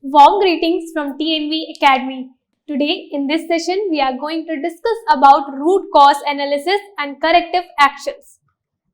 Warm greetings from TNV Academy. Today in this session we are going to discuss about root cause analysis and corrective actions.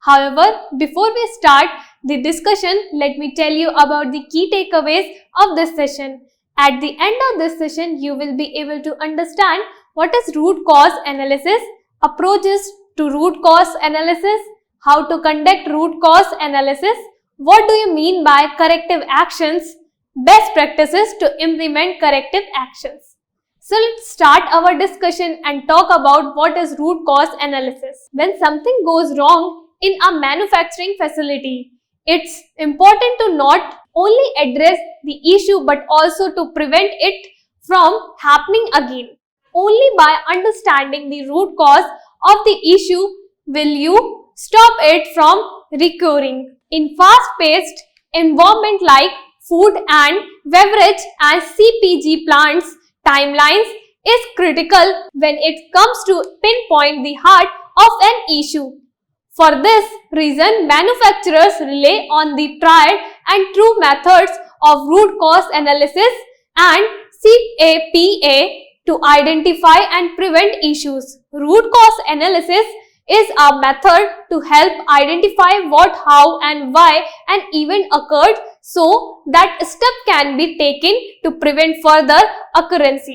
However, before we start the discussion, let me tell you about the key takeaways of this session. At the end of this session, you will be able to understand what is root cause analysis, approaches to root cause analysis, how to conduct root cause analysis, what do you mean by corrective actions, best practices to implement corrective actions. So let's start our discussion and talk about what is root cause analysis. When something goes wrong in a manufacturing facility, it's important to not only address the issue but also to prevent it from happening again. Only by understanding the root cause of the issue will you stop it from recurring. In fast-paced environment like food and beverage and CPG plants, timelines is critical when it comes to pinpoint the heart of an issue. For this reason, manufacturers rely on the tried and true methods of root cause analysis and CAPA to identify and prevent issues. Root cause analysis is a method to help identify what, how and why an event occurred so that step can be taken to prevent further occurrence.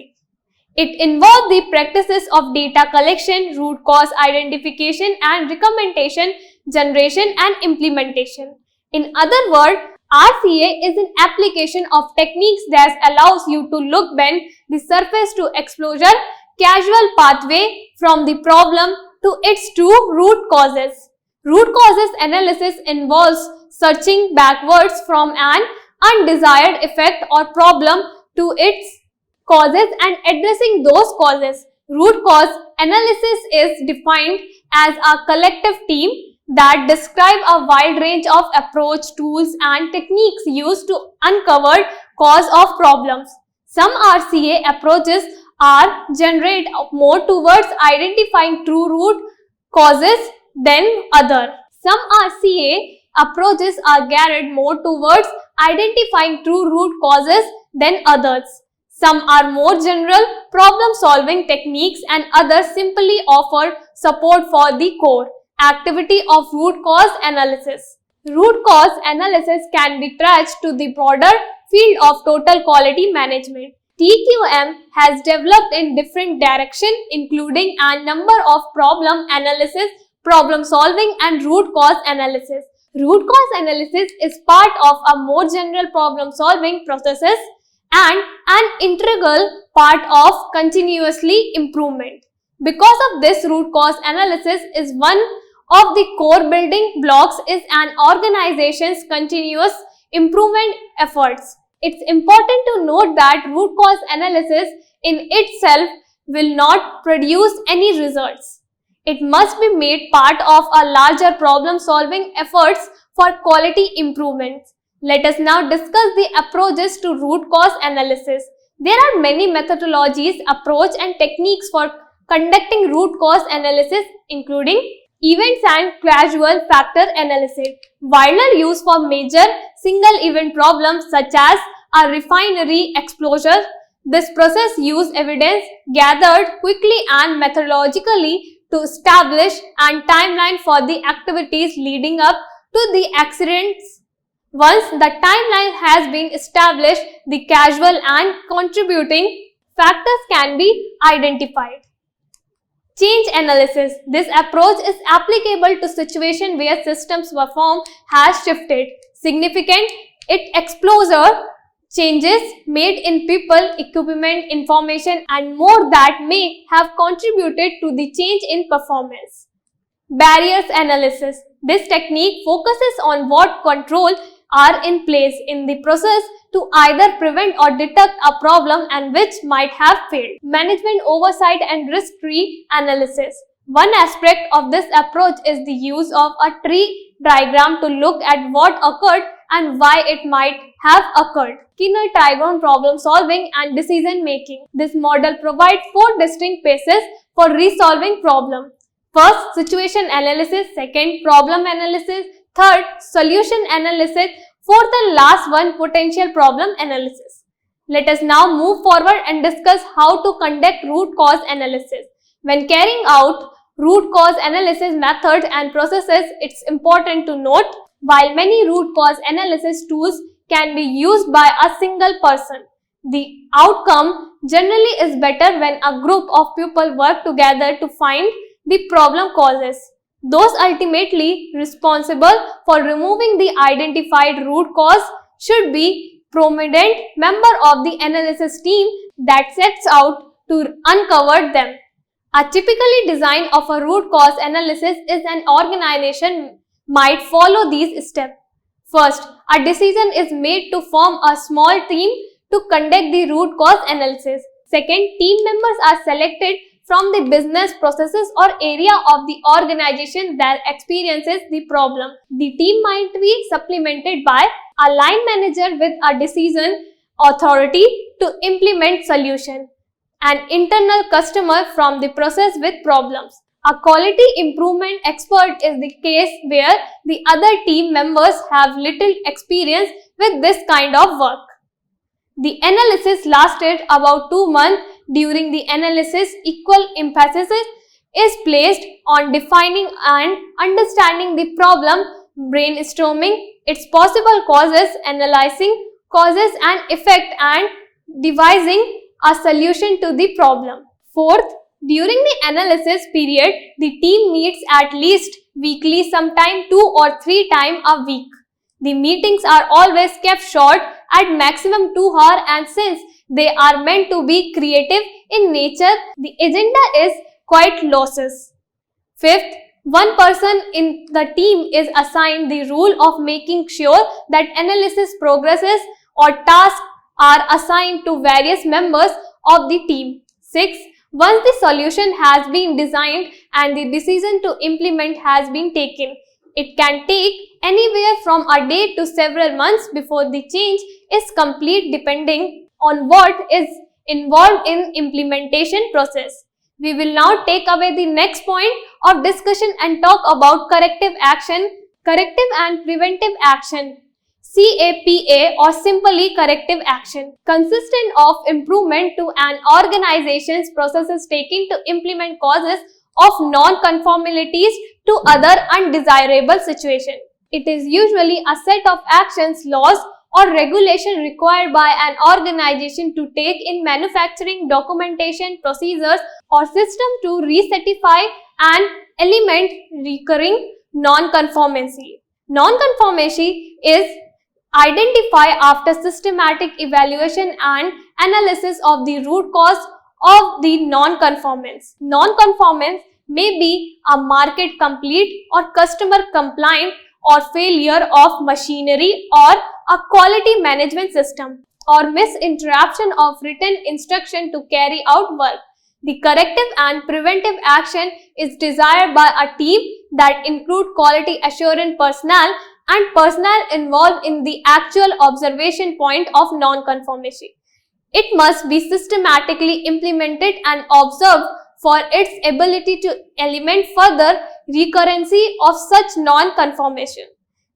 It involves the practices of data collection, root cause identification and recommendation generation and implementation. In other words, RCA is an application of techniques that allows you to look beyond the surface to exposure causal pathway from the problem to its true root causes. Root causes analysis involves searching backwards from an undesired effect or problem to its causes and addressing those causes. Root cause analysis is defined as a collective team that describe a wide range of approach, tools and techniques used to uncover cause of problems. Some RCA approaches are generate more towards identifying true root causes than other. Some RCA approaches are geared more towards identifying true root causes than others. Some are more general problem-solving techniques and others simply offer support for the core activity of root cause analysis. Root cause analysis can be traced to the broader field of total quality management. TQM has developed in different directions including a number of problem analysis, problem solving and root cause analysis. Root cause analysis is part of a more general problem solving processes and an integral part of continuously improvement. Because of this, root cause analysis is one of the core building blocks is an organization's continuous improvement efforts. It's important to note that root cause analysis in itself will not produce any results. It must be made part of a larger problem-solving efforts for quality improvements. Let us now discuss the approaches to root cause analysis. There are many methodologies, approach and techniques for conducting root cause analysis including events and causal factor analysis, widely used for major single event problems such as a refinery explosion. This process uses evidence gathered quickly and methodologically to establish a timeline for the activities leading up to the accidents. Once the timeline has been established, the causal and contributing factors can be identified. Change analysis. This approach is applicable to situations where systems performance has shifted. Significant, it explores changes made in people, equipment, information and more that may have contributed to the change in performance. Barriers analysis. This technique focuses on what controls are in place in the process to either prevent or detect a problem and which might have failed. Management oversight and risk-free analysis. One aspect of this approach is the use of a tree diagram to look at what occurred and why it might have occurred. Skinner trigon problem solving and decision making. This model provides 4 distinct phases for resolving problem. First, situation analysis. Second, problem analysis. Third, solution analysis. Fourth and last one, potential problem analysis. Let us now move forward and discuss how to conduct root cause analysis. When carrying out root cause analysis methods and processes, it's important to note, while many root cause analysis tools can be used by a single person, the outcome generally is better when a group of people work together to find the problem causes. Those ultimately responsible for removing the identified root cause should be prominent member of the analysis team that sets out to uncover them. A typically design of a root cause analysis is an organization might follow these steps. First, a decision is made to form a small team to conduct the root cause analysis. Second, team members are selected from the business processes or area of the organization that experiences the problem. The team might be supplemented by a line manager with a decision authority to implement solution, an internal customer from the process with problems. A quality improvement expert is the case where the other team members have little experience with this kind of work. The analysis lasted about 2 months. During the analysis, equal emphasis is placed on defining and understanding the problem, brainstorming its possible causes, analyzing causes and effect, and devising a solution to the problem. Fourth, during the analysis period, the team meets at least weekly, sometimes 2 or 3 times a week. The meetings are always kept short, at maximum 2 hours, and since they are meant to be creative in nature, the agenda is quite losses. Fifth, one person in the team is assigned the role of making sure that analysis progresses or tasks are assigned to various members of the team. Sixth, once the solution has been designed and the decision to implement has been taken, it can take anywhere from a day to several months before the change is complete, depending on what is involved in implementation process. We will now take away the next point of discussion and talk about corrective action, corrective and preventive action. CAPA, or simply corrective action, consistent of improvement to an organization's processes taken to implement causes of non-conformities to other undesirable situations. It is usually a set of actions, laws, or regulation required by an organization to take in manufacturing, documentation, procedures, or system to recertify and eliminate recurring non-conformity. Non-conformity is identified after systematic evaluation and analysis of the root cause of the non-conformance. Non-conformance may be a market complete or customer compliant, or failure of machinery or a quality management system, or misinterpretation of written instruction to carry out work. The corrective and preventive action is desired by a team that include quality assurance personnel and personnel involved in the actual observation point of non-conformity. It must be systematically implemented and observed for its ability to eliminate further recurrency of such non-conformation.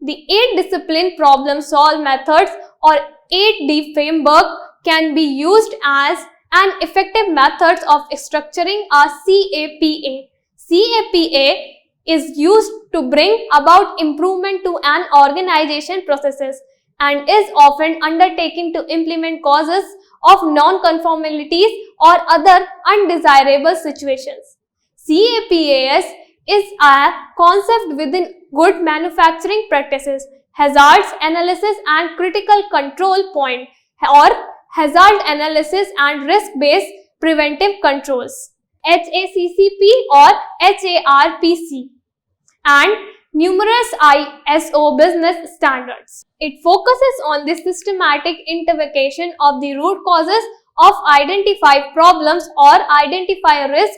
The 8 discipline problem-solve methods, or 8D framework, can be used as an effective method of structuring a CAPA. CAPA is used to bring about improvement to an organization processes and is often undertaken to implement causes of non-conformities or other undesirable situations. CAPAS is a concept within good manufacturing practices, hazards analysis and critical control point, or hazard analysis and risk-based preventive controls, HACCP or HARPC, and numerous ISO business standards. It focuses on the systematic identification of the root causes of identified problems or identify risk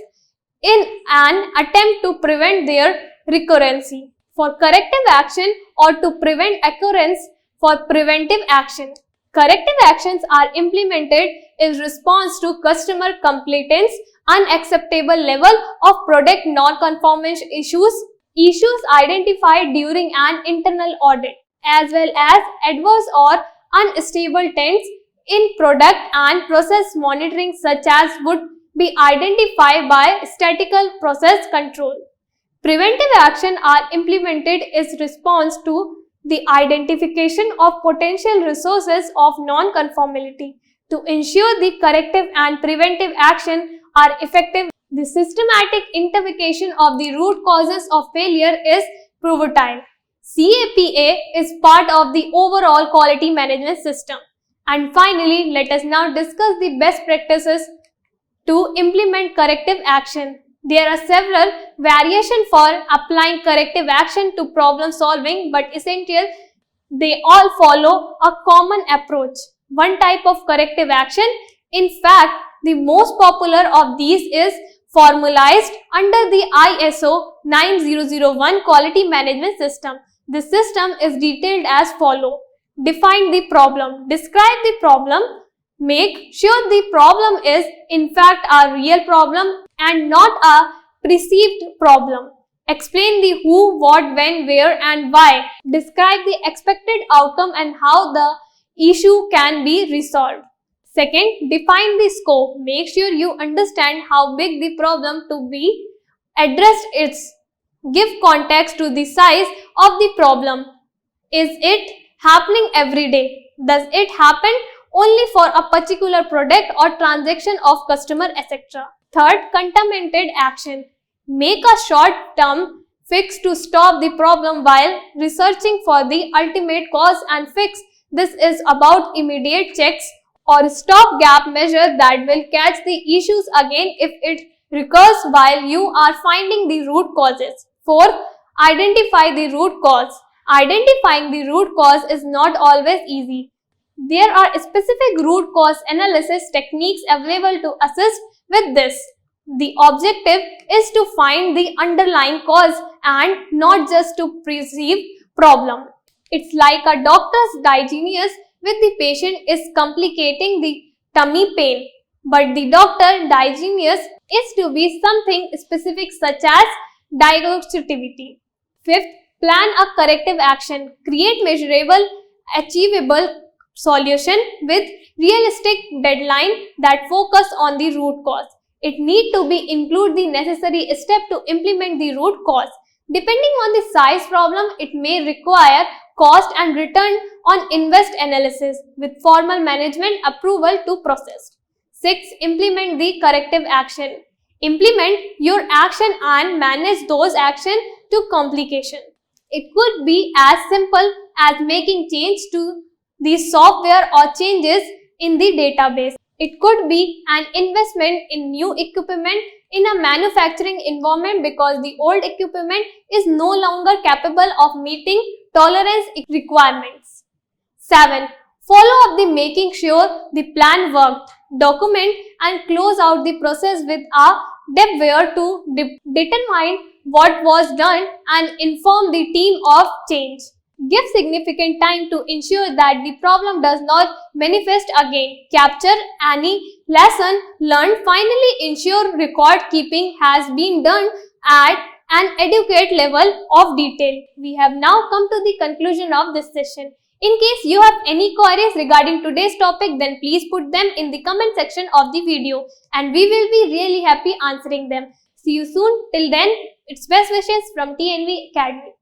in an attempt to prevent their recurrency. For corrective action, or to prevent occurrence for preventive action. Corrective actions are implemented in response to customer complaints, unacceptable level of product non-conformance issues identified during an internal audit, as well as adverse or unstable trends in product and process monitoring such as would be identified by statistical process control. Preventive action are implemented as response to the identification of potential resources of non-conformity. To ensure the corrective and preventive action are effective, the systematic identification of the root causes of failure is pivotal. CAPA is part of the overall quality management system. And finally, let us now discuss the best practices to implement corrective action. There are several variations for applying corrective action to problem solving, but essentially they all follow a common approach. One type of corrective action, in fact, the most popular of these is formalized under the ISO 9001 quality management system. This system is detailed as follows. Define the problem. Describe the problem. Make sure the problem is in fact a real problem and not a perceived problem. Explain the who, what, when, where and why. Describe the expected outcome and how the issue can be resolved. Second, define the scope. Make sure you understand how big the problem to be addressed is. Give context to the size of the problem. Is it happening every day? Does it happen only for a particular product or transaction of customer, etc. Third, contemplated action. Make a short-term fix to stop the problem while researching for the ultimate cause and fix. This is about immediate checks or stopgap measure that will catch the issues again if it recurs while you are finding the root causes. Fourth, identify the root cause. Identifying the root cause is not always easy. There are specific root cause analysis techniques available to assist with this. The objective is to find the underlying cause and not just to perceive problem. It's like a doctor's diagnosis with the patient is complicating the tummy pain, but the doctor diagnosis is to be something specific such as diagnosticity. Fifth, plan a corrective action. Create measurable, achievable solution with realistic deadline that focus on the root cause. It need to be include the necessary step to implement the root cause. Depending on the size problem, it may require cost and return on invest analysis with formal management approval to process. 6. Implement the corrective action. Implement your action and manage those actions to complication. It could be as simple as making change to the software or changes in the database. It could be an investment in new equipment in a manufacturing environment because the old equipment is no longer capable of meeting tolerance requirements. 7. Follow up the making sure the plan worked. Document and close out the process with a debware to determine what was done and inform the team of change. Give significant time to ensure that the problem does not manifest again. Capture any lesson learned. Finally, ensure record keeping has been done at an adequate level of detail. We have now come to the conclusion of this session. In case you have any queries regarding today's topic, then please put them in the comment section of the video and we will be really happy answering them. See you soon. Till then, it's best wishes from TNV Academy.